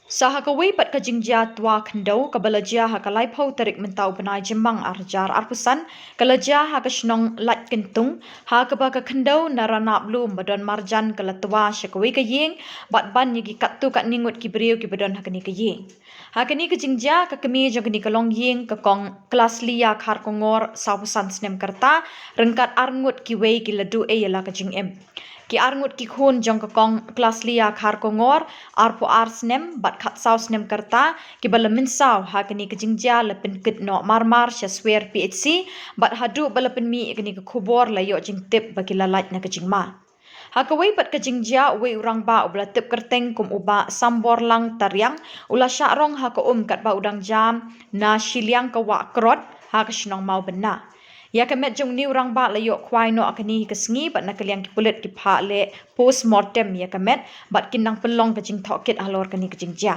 Sahakaway pat kajingja tua kendo kabalaja hakalai pau tarik mentau penai jemang arjar arpusan kalaja hakashnong lat kentung hakaba ka kendo narana blum badon marjan kalatua shakaway kaying bat ban yigi kattu kat ningut ki Briew ki badon hakani kaying hakani kajingja ka kemi jagani kalong ying ka kong kelas lia khar kongor saupusan snem karta rengkat arngut ki way ki ladu e yala kajing em ki arngut ki khun jong ka kong kelas lia khar kongor arpo arsnem bat khat saw snem karta ki balamin saw hakani ka jingja lapin kit no marmar shaswer phc bat hadu balapin mi kani ka khubor layo jing tip bakila lait na ka jingma hakaway pat ka jingja we urang ba ubla tip kerteng kum uba sambor lang taryang ula syarong haka kat ba udang jam na Shillong ka wa krot haka shnong mau benna ya kamet jong ni urang ba layo kwai no akani kasngi bat nakaliang ki pulit ki pha le post mortem ya kamet bat kinang pelong ka jing thokit halor kani ka jingja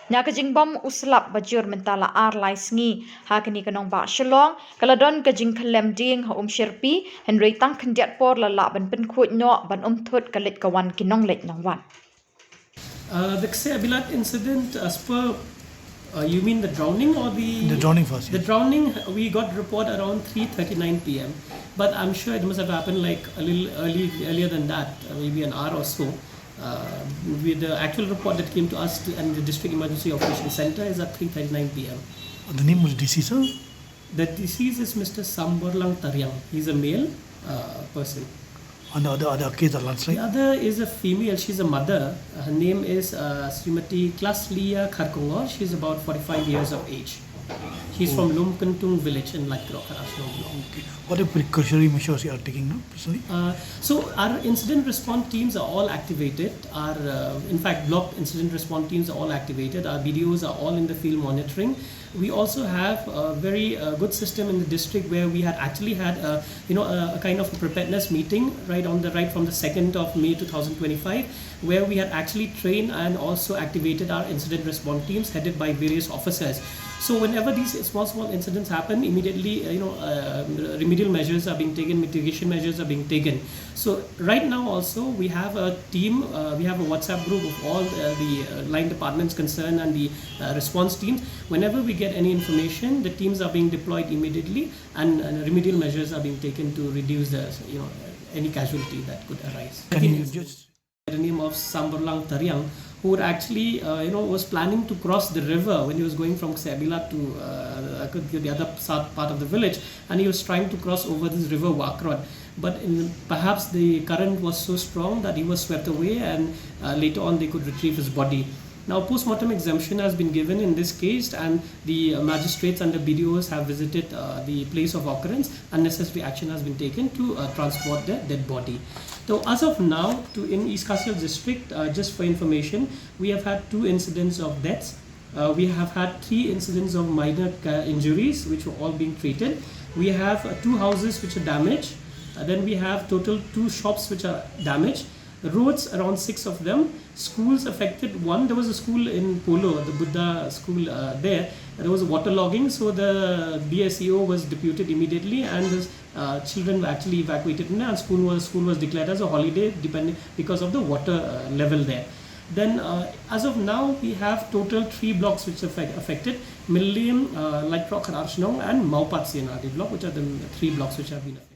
na ka jing bom uslap bajur mentala ar lai sngi ha kani kanong ba Shillong kaladon ka jing khalem ding ha shirpi henry tang khandiat por la la ban pen khut no ban thut kalit kawan kinong let nong wan The Khubor incident, as per you mean the drowning or the drowning first? The drowning, we got report around 3:39 p.m. But I'm sure it must have happened like a little earlier than that, maybe an hour or so. With the actual report that came to us and the District Emergency Operations Center is at 3:39 p.m. The name was deceased, sir? The deceased is Mr. Samborlang Taryang. He's a male person. And the other case, the landslide? The other is a female. She's a mother. Her name is Srimati Klaslia Kharkongor. She's about 45 years of age. She's from Lumkantung village in Lakro, Okay. What are precautionary measures you are taking now, personally? So our incident response teams are all activated. Our, in fact, block incident response teams are all activated. Our BDOs are all in the field monitoring. We also have a very good system in the district where we had actually had a kind of a preparedness meeting right from the 2nd of May 2025, where we had actually trained and also activated our incident response teams headed by various officers. So whenever these small incidents happen, immediately remedial measures are being taken, mitigation measures are being taken. So right now also we have a team, we have a WhatsApp group of all the line departments concerned and the response teams. Whenever we get any information, the teams are being deployed immediately and remedial measures are being taken to reduce the any casualty that could arise. Can you just... The name of Samborlang Taryang, who would actually was planning to cross the river when he was going from Khubor to the other part of the village, and he was trying to cross over this river Wakrod. But perhaps the current was so strong that he was swept away, and later on they could retrieve his body. Now, post-mortem exemption has been given in this case, and the magistrates and the BDOs have visited the place of occurrence, and necessary action has been taken to transport the dead body. So, as of now, in East Khasinews district, just for information, we have had 2 incidents of deaths. We have had 3 incidents of minor injuries, which were all being treated. We have 2 houses which are damaged. Then we have total 2 shops which are damaged. Roads, around 6 of them. Schools affected 1. There was a school in Polo, the Buddha school there. There was waterlogging, so the DSEO was deputed immediately, and the children were actually evacuated in there, and school was declared as a holiday because of the water level there. Then as of now, we have total 3 blocks which are affected: Millim, Lightrock, Arshnong, and Maupat Senadi block, which are the 3 blocks which have been affected.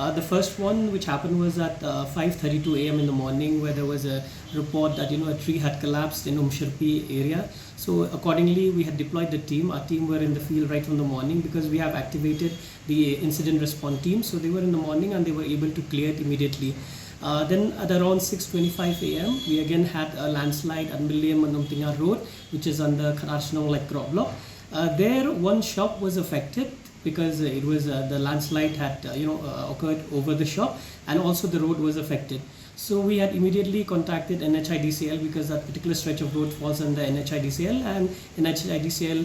The first one which happened was at 5:32 a.m. in the morning, where there was a report that a tree had collapsed in Shirpi area. So accordingly, we had deployed the team. Our team were in the field right from the morning because we have activated the incident response team. So they were in the morning and they were able to clear it immediately. Then at around 6:25 a.m., we again had a landslide at Millim Manumtinga Road, which is under Kharshnong Lakro block. There, 1 shop was affected, because it was the landslide had occurred over the shop, and also the road was affected. So we had immediately contacted NHIDCL because that particular stretch of road falls under NHIDCL, and NHIDCL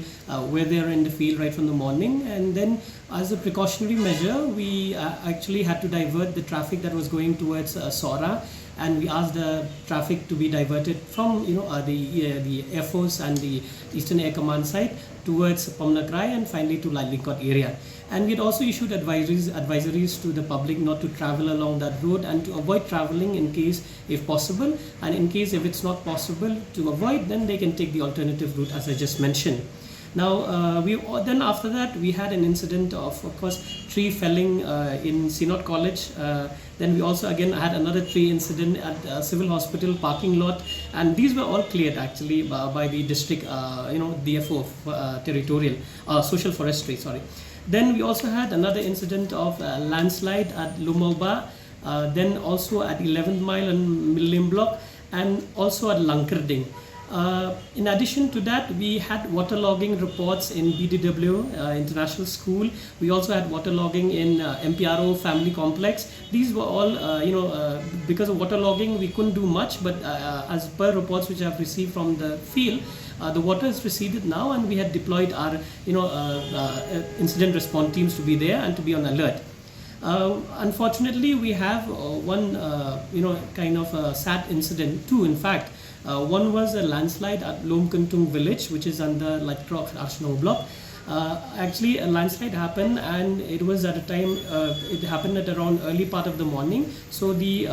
were there in the field right from the morning. And then as a precautionary measure, we actually had to divert the traffic that was going towards Sora and we asked the traffic to be diverted from the Air Force and the Eastern Air Command site towards Pomnakrai and finally to Lingkot area. And we had also issued advisories to the public not to travel along that road and to avoid traveling in case if possible, and in case if it's not possible to avoid, then they can take the alternative route as I just mentioned. Now, then after that we had an incident of course tree felling in Sinot College. Then we also again had another tree incident at Civil Hospital parking lot, and these were all cleared actually by the district, DFO territorial social forestry. Sorry. Then we also had another incident of landslide at Lumauba, then also at 11th Mile and Millennium Block, and also at Langkerding. In addition to that, we had waterlogging reports in BDW International School. We also had waterlogging in MPRO Family Complex. These were all, because of waterlogging, we couldn't do much, but as per reports which I've received from the field, the water has receded now, and we had deployed our, incident response teams to be there and to be on alert. Unfortunately, we have one, kind of a sad incident, two in fact. One was a landslide at Lomkuntung village, which is under Lightrock Arsenal block. Actually, a landslide happened, and it was at a time, it happened at around early part of the morning. So the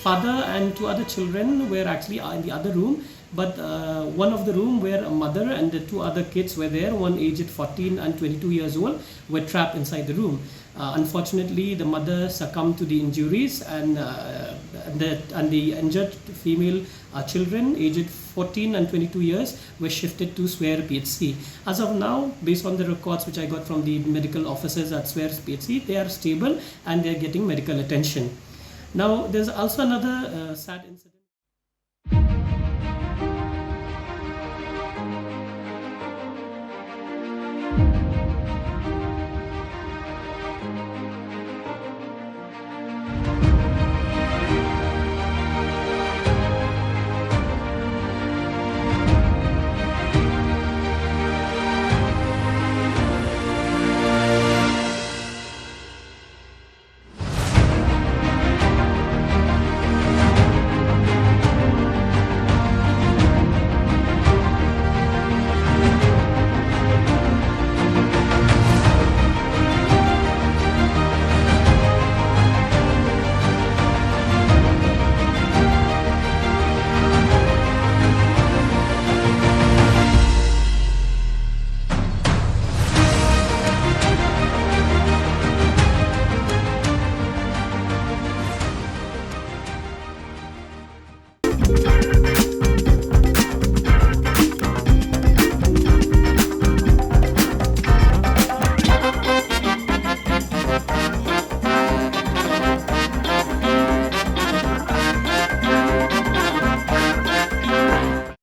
father and two other children were actually in the other room, but one of the room where a mother and the two other kids were there, one aged 14 and 22 years old, were trapped inside the room. Unfortunately, the mother succumbed to the injuries, and the injured female children aged 14 and 22 years were shifted to Swear PHC. As of now, based on the records which I got from the medical officers at Swear PHC, they are stable and they are getting medical attention. Now, there's also another sad incident.